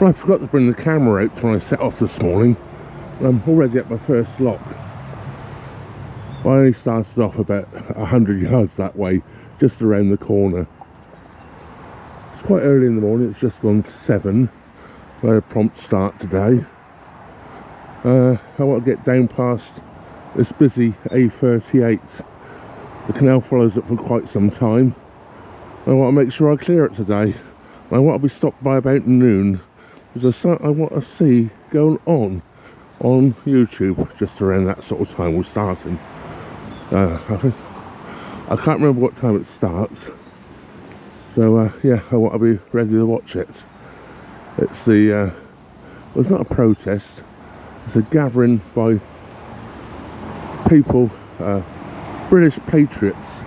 Well, I forgot to bring the camera out when I set off this morning. I'm already at my first lock. I only started off about 100 yards that way, just around the corner. It's quite early in the morning, it's just gone 7. I had a prompt start today. I want to get down past this busy A38. The canal follows it for quite some time. I want to make sure I clear it today. I want to be stopped by about noon. There's something I want to see going on YouTube just around that sort of time we're starting. I can't remember what time it starts. So yeah, I want to be ready to watch it. It's the well, it's not a protest. It's a gathering by people, British patriots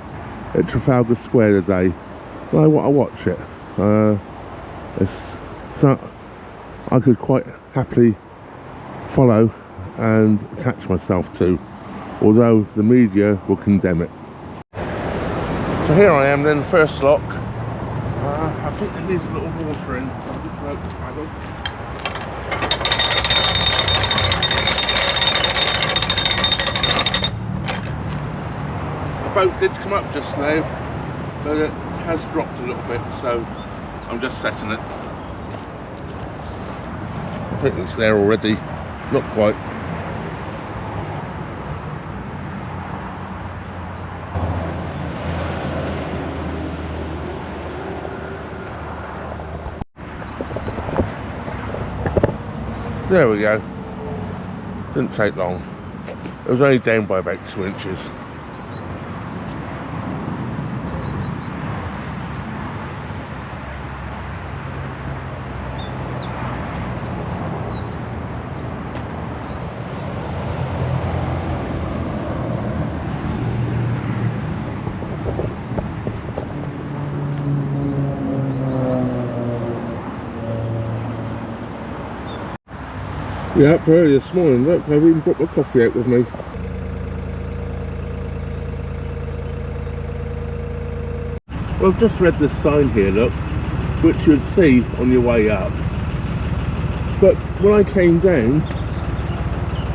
at Trafalgar Square today. And I want to watch it. It's not, I could quite happily follow and attach myself to, although the media will condemn it. So here I am then, first lock. I think it needs a little water in. I'll just float the paddle. The boat did come up just now, but it has dropped a little bit, so I'm just setting it. I think it's there already, not quite. There we go. Didn't take long. It was only down by about 2 inches. Yeah, up early this morning. Look, I've even brought my coffee out with me. Well, I've just read this sign here, look, which you'd see on your way up. But when I came down,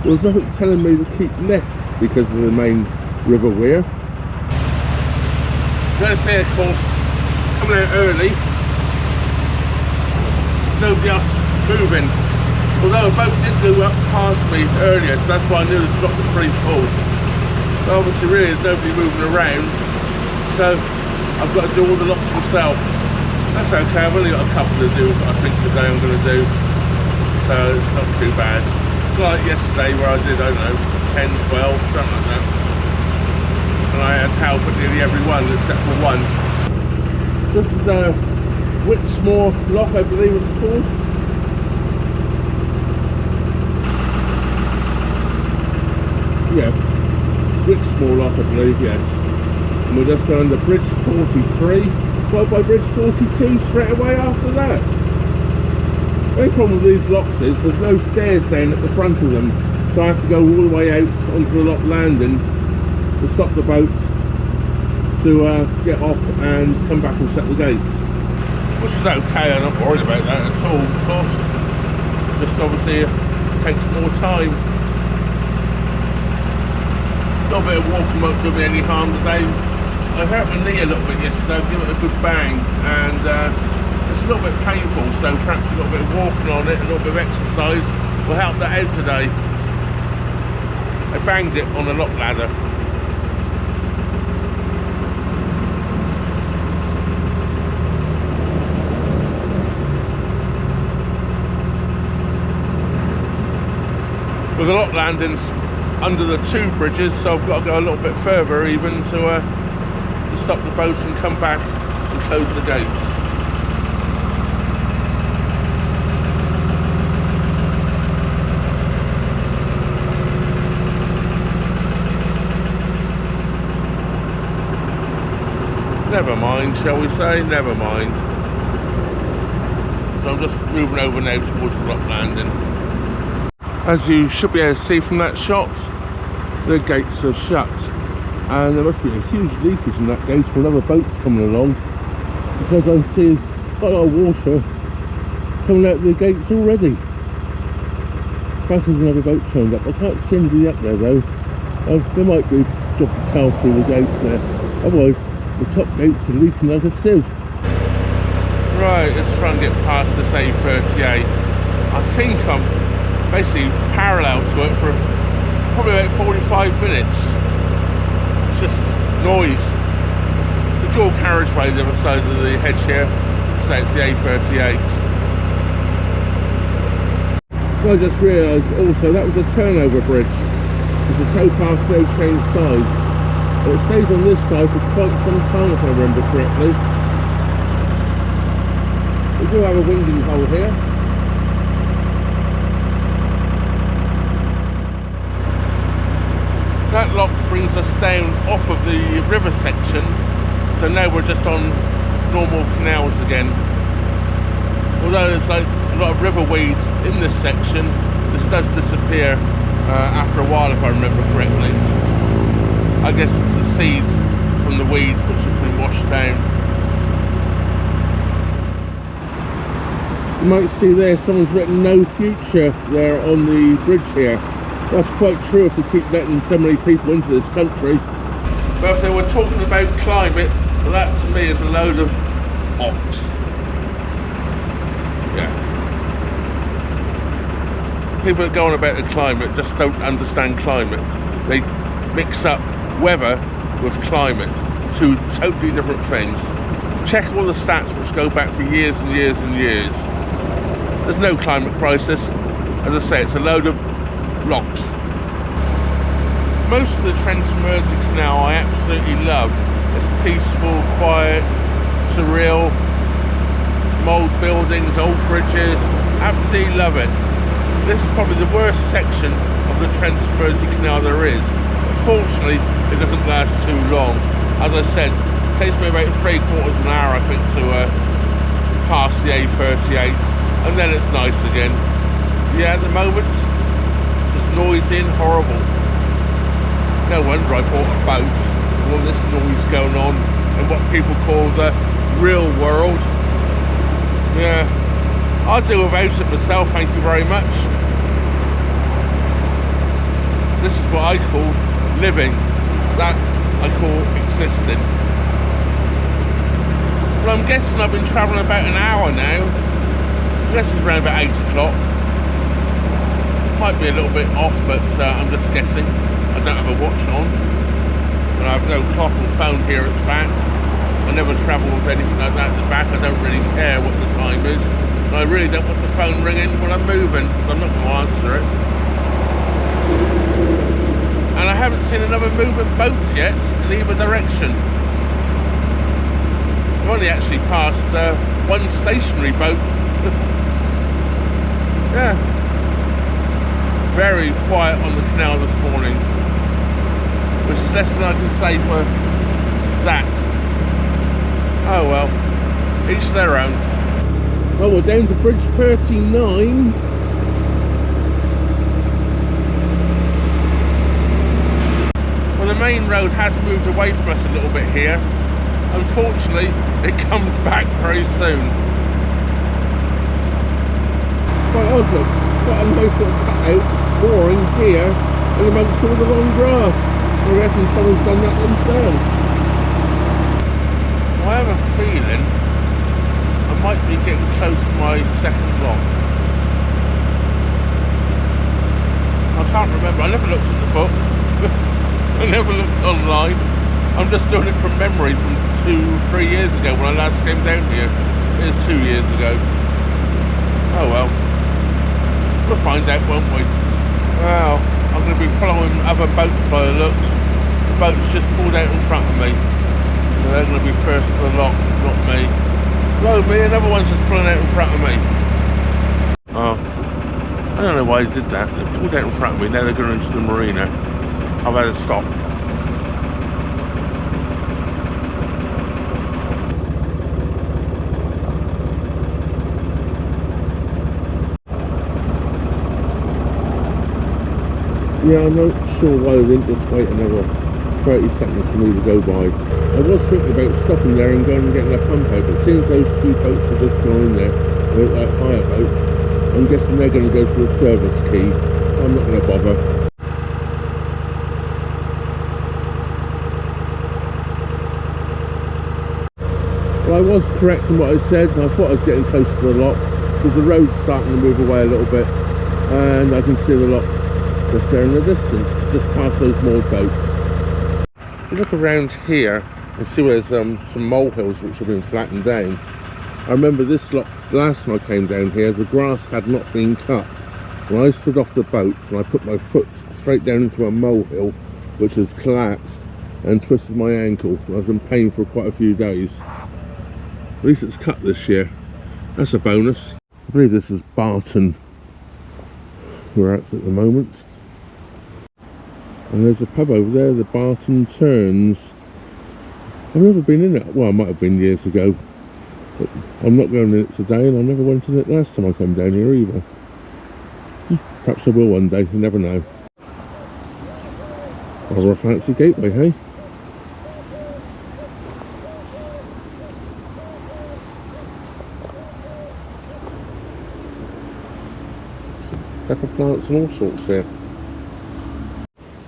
there was nothing telling me to keep left because of the main river weir. The only thing, of course, coming out early, nobody else moving. Although a boat did go up past me earlier, so that's why I knew the slot was pretty full. So obviously really there's nobody moving around, so I've got to do all the locks myself. That's okay, I've only got a couple to do, I think today I'm going to do, so it's not too bad. It's like yesterday where I did, I don't know, 10, 12, something like that. And I had help at nearly every one except for one. This is a Wychnor lock, I believe it's called. Yeah, Wychnor lock, I believe, yes. And we're just going to bridge 43, followed by bridge 42 straight away after that. The only problem with these locks is there's no stairs down at the front of them, so I have to go all the way out onto the lock landing to stop the boat to get off and come back and shut the gates. Which is okay, I'm not worried about that at all, of course. Just obviously it takes more time. A little bit of walking won't do me any harm today. I hurt my knee a little bit yesterday, give it a good bang, and it's a little bit painful, so perhaps a little bit of walking on it, a little bit of exercise will help that out today. I banged it on a lock ladder. With the lock landings under the 2 bridges, so I've got to go a little bit further even to stop the boat and come back and close the gates. Never mind, shall we say? Never mind. So I'm just moving over now towards the lock landing. As you should be able to see from that shot, the gates are shut, and there must be a huge leakage in that gate when other boats coming along, because I see quite a lot of water coming out of the gates already. Perhaps there's another boat turned up. I can't seem to be up there though. There might be a job to tell through the gates there. Otherwise, the top gates are leaking like a sieve. Right, let's try and get past this A38. I think I'm basically parallel to it for probably about 45 minutes. It's just noise. The dual carriageway the other side of the hedge here, so it's the A38. Well, I just realised also that was a turnover bridge. It's a towpath, no change sides. And it stays on this side for quite some time if I remember correctly. We do have a winding hole here. That lock brings us down off of the river section, so now we're just on normal canals again. Although there's like a lot of river weed in this section, this does disappear after a while if I remember correctly. I guess it's the seeds from the weeds which have been washed down. You might see there someone's written no future there on the bridge here. That's quite true if we keep letting so many people into this country. But if they were talking about climate, well, that to me is a load of ox. Yeah. People that go on about the climate just don't understand climate. They mix up weather with climate, two totally different things. Check all the stats which go back for years and years and years. There's no climate crisis. As I say, it's a load of locks. Most of the Trent and Mersey canal I absolutely love. It's peaceful, quiet, surreal, some old buildings, old bridges, absolutely love it. This is probably the worst section of the Trent and Mersey canal there is. Unfortunately, it doesn't last too long. As I said, it takes me about 3/4 of an hour I think to pass the A38, and then it's nice again. Yeah, at the moment, just noisy and horrible. No wonder I bought a boat with all this noise going on in what people call the real world. Yeah, I'll do without it myself, thank you very much. This is what I call living. That I call existing. Well, I'm guessing I've been travelling about an hour now. I guess it's around about 8 o'clock. Might be a little bit off, but I'm just guessing. I don't have a watch on, and I have no clock or phone here at the back. I never travel with anything like that at the back. I don't really care what the time is, and I really don't want the phone ringing when I'm moving, because I'm not going to answer it. And I haven't seen another moving boat yet in either direction. I've only actually passed one stationary boat. Yeah. Very quiet on the canal this morning, which is less than I can say for that. Oh well, each their own. Well, we're down to bridge 39. Well, the main road has moved away from us a little bit here. Unfortunately, it comes back very soon. Quite odd, look. Quite a nice little cutout. Boring here and amongst all the long grass. I reckon someone's done that themselves. I have a feeling I might be getting close to my second lock. I can't remember, I never looked at the book. I never looked online. I'm just doing it from memory from 2-3 years ago when I last came down here. It was 2 years ago. Oh well. We'll find out, won't we? Well, I'm going to be following other boats by the looks. The boat's just pulled out in front of me. So they're going to be first to the lock, not me. Hello, me, another one's just pulling out in front of me. Oh, I don't know why they did that. They pulled out in front of me, now they're going into the marina. I've had to stop. Yeah, I'm not sure why they didn't just wait another 30 seconds for me to go by. I was thinking about stopping there and going and getting a pump out, but since those two boats have just gone in there, They look like hire boats. I'm guessing they're going to go to the service quay, so I'm not going to bother. Well, I was correct in what I said. I thought I was getting close to the lock because the road's starting to move away a little bit, and I can see the lock just there in the distance, just past those moored boats. If you look around here and see where there's some molehills which have been flattened down. I remember this lock, last time I came down here, the grass had not been cut. When I stood off the boat and I put my foot straight down into a molehill, which has collapsed and twisted my ankle. I was in pain for quite a few days. At least it's cut this year. That's a bonus. I believe this is Burton we're at the moment. And there's a pub over there, the Barton Turns. I've never been in it. Well, I might have been years ago. But I'm not going in it today, and I never went in it last time I come down here either. Perhaps I will one day, you never know. Rather a fancy gateway, hey? Pepper plants and all sorts here.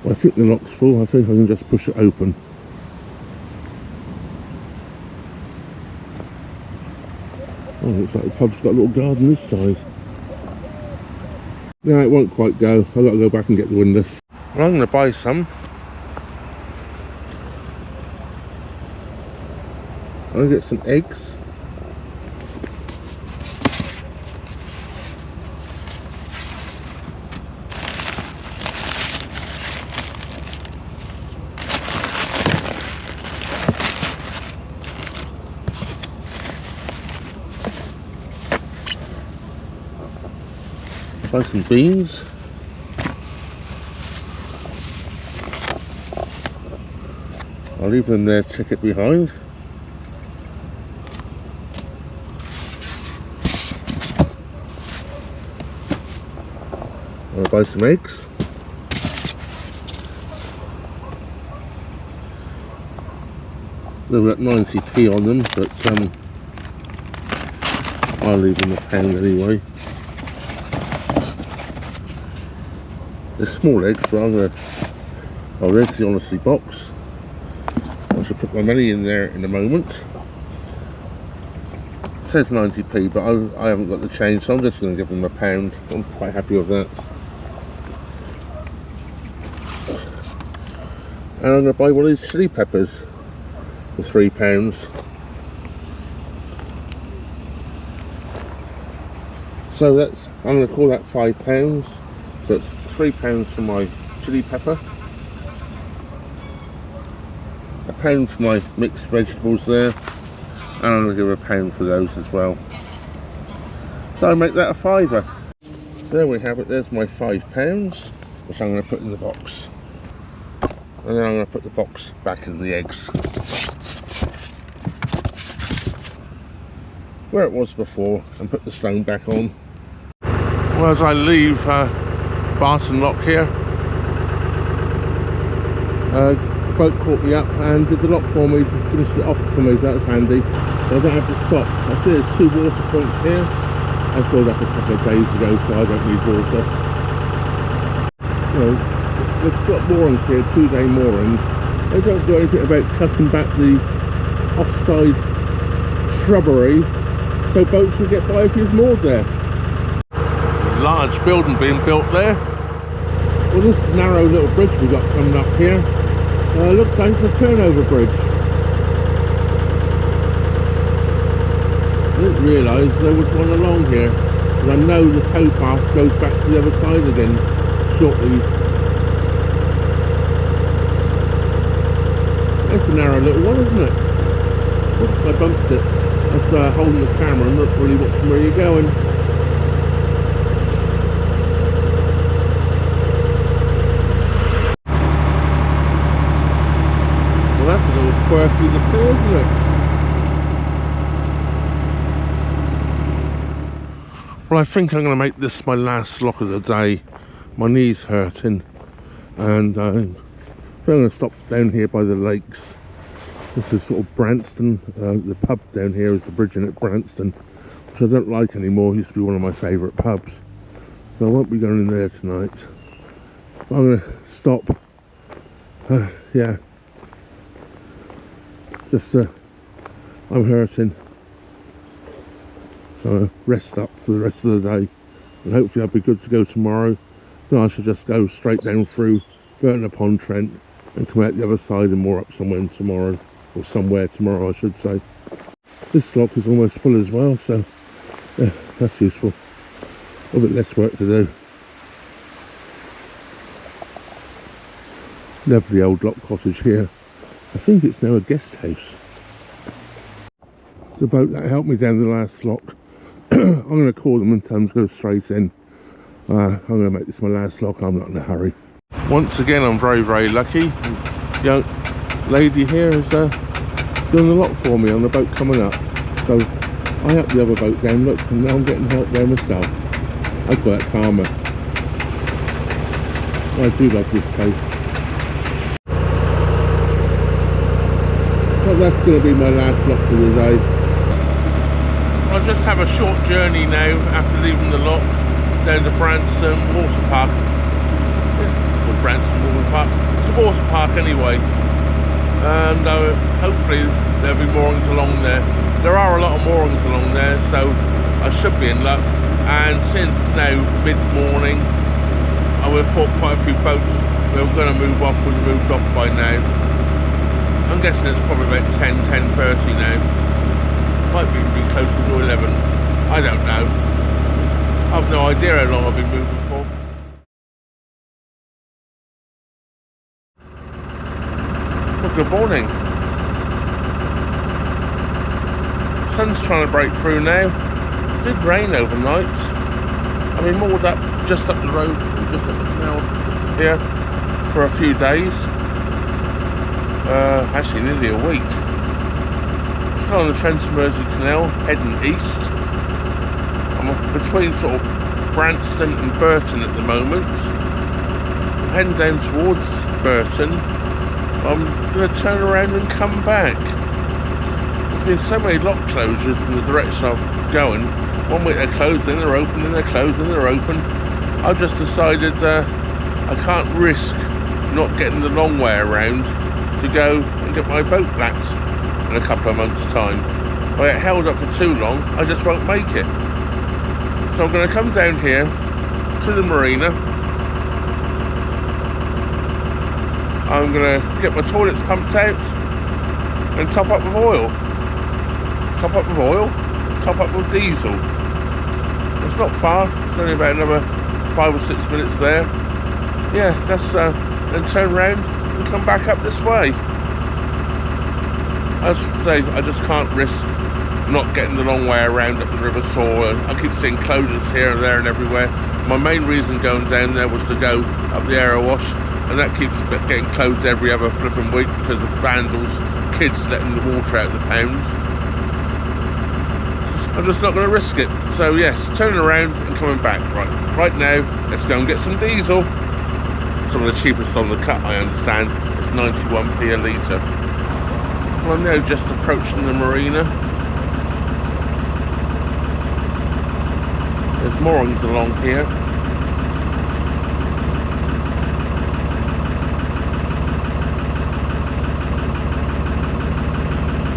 Well, I think the lock's full. I think I can just push it open. Oh, looks like the pub's got a little garden this side. No, it won't quite go. I've got to go back and get the windlass. Well, I'm going to buy some. I'm going to get some eggs. Buy some beans. I'll leave them there, check it behind. I'll buy some eggs. They've got 90p on them, but I'll leave them £1 anyway. They're small eggs, but I'm going to... Oh, there's the honesty box. I should put my money in there in a moment. It says 90p, but I haven't got the change, so I'm just going to give them £1. I'm quite happy with that. And I'm going to buy one of these chili peppers for £3. So that's... I'm going to call that £5. So it's £3 for my chili pepper, £1 for my mixed vegetables there, and I'm going to give £1 for those as well. So I make that a £5. So there we have it, there's my £5, which I'm going to put in the box. And then I'm going to put the box back in the eggs, where it was before, and put the stone back on. Well, as I leave Barton lock here, the boat caught me up and did the lock for me, to finish it off for me. That's handy, but I don't have to stop. I see there's 2 water points here. I filled up a couple of days ago, so I don't need water. You know, they've got moorings here, 2-day moorings. They don't do anything about cutting back the offside shrubbery so boats can get by if he's moored there. Large building being built there. Well, this narrow little bridge we got coming up here looks like it's a turnover bridge. I didn't realise there was one along here, but I know the tow path goes back to the other side again shortly. It's a narrow little one, isn't it? Oops, I bumped it. That's holding the camera and not really watching where you're going. That's a little quirky to see, isn't it? Well, I think I'm going to make this my last lock of the day. My knee's hurting, and I'm going to stop down here by the lakes. This is sort of Branston. The pub down here is the originate Branston, which I don't like anymore. It used to be one of my favourite pubs, so I won't be going in there tonight. But I'm going to stop. Yeah, just I'm hurting, so I'm going to rest up for the rest of the day, and hopefully I'll be good to go tomorrow. Then I should just go straight down through Burton upon Trent and come out the other side and moor up somewhere tomorrow, or somewhere tomorrow I should say. This lock is almost full as well, so yeah, that's useful. A little bit less work to do. Lovely old lock cottage here. I think it's now a guest house. The boat that helped me down the last lock. I'm going to call them and tell them to go straight in. I'm going to make this my last lock. I'm not in a hurry. Once again, I'm very, very lucky. Young lady here is doing the lock for me on the boat coming up. So I helped the other boat down, look, and now I'm getting help there myself. I call that karma. I do love this place. But that's going to be my last lock for the day. I'll just have a short journey now after leaving the lock down to Branston Water Park. Yeah, called Branston Water Park. It's a water park anyway. And hopefully there'll be moorings along there. There are a lot of moorings along there, so I should be in luck. And since it's now mid-morning, I would have thought quite a few boats that were going to move off would have moved off by now. I'm guessing it's probably about 10:30 now. Might be closer to 11. I don't know. I've no idea how long I've been moving for. Well, good morning. Sun's trying to break through now. It did rain overnight. I mean, moored up just up the road, just up the canal here for a few days. Actually, nearly a week. On the Mersey canal heading east. I'm between sort of Branston and Burton at the moment. I'm heading down towards Burton. I'm going to turn around and come back. There's been so many lock closures in the direction I'm going. One week they're closed, then they're open, then they're closed, then they're open. I've just decided I can't risk not getting the long way around to go and get my boat back in a couple of months' time. If I get held up for too long, I just won't make it. So I'm going to come down here to the marina. I'm going to get my toilets pumped out and top up with oil. Top up with oil, top up with diesel. It's not far, it's only about another 5 or 6 minutes there. Yeah, that's then turn around and come back up this way. As I say, I just can't risk not getting the long way around up the River Soar. I keep seeing closures here and there and everywhere. My main reason going down there was to go up the Arrow Wash, and that keeps getting closed every other flipping week because of vandals, kids letting the water out of the pounds. I'm just not going to risk it. So yes, turning around and coming back. Right now, let's go and get some diesel. Some of the cheapest on the cut, I understand. It's 91p a litre. Well, I'm now just approaching the marina. There's moorings along here.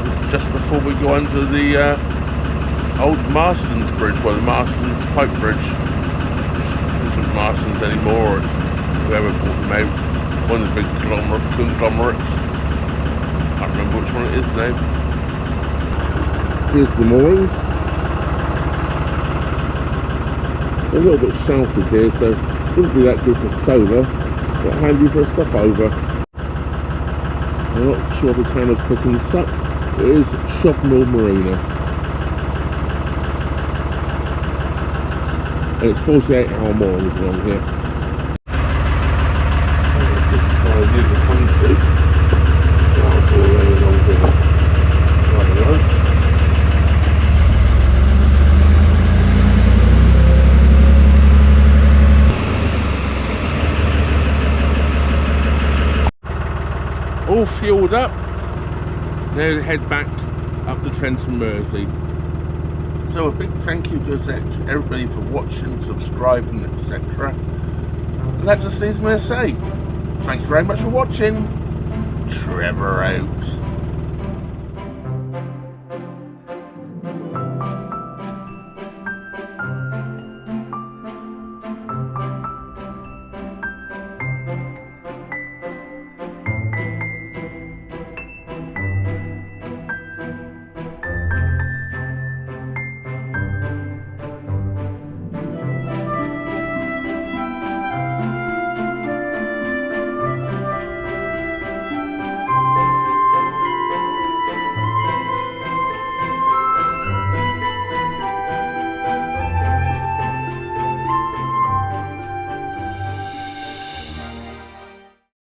This is just before we go under the old Marston's Bridge, well, the Marston's Pipe Bridge, which isn't Marston's anymore. It's whoever bought them out. One of the big conglomerates. I can't remember which one it is now. Here's the moorings. They're a little bit sheltered here, so it wouldn't be that good for solar, but handy for a stopover. I'm not sure if the camera's picking this up. It is Shobnall Marina. And it's 48-hour moorings along here. This is where I usually come to. That's all around along here. Rather nice. All fueled up. Now head back up the Trent and Mersey. So a big thank you goes out to everybody for watching, subscribing, etc. And that just leaves me to say, thank you very much for watching. Trevor out.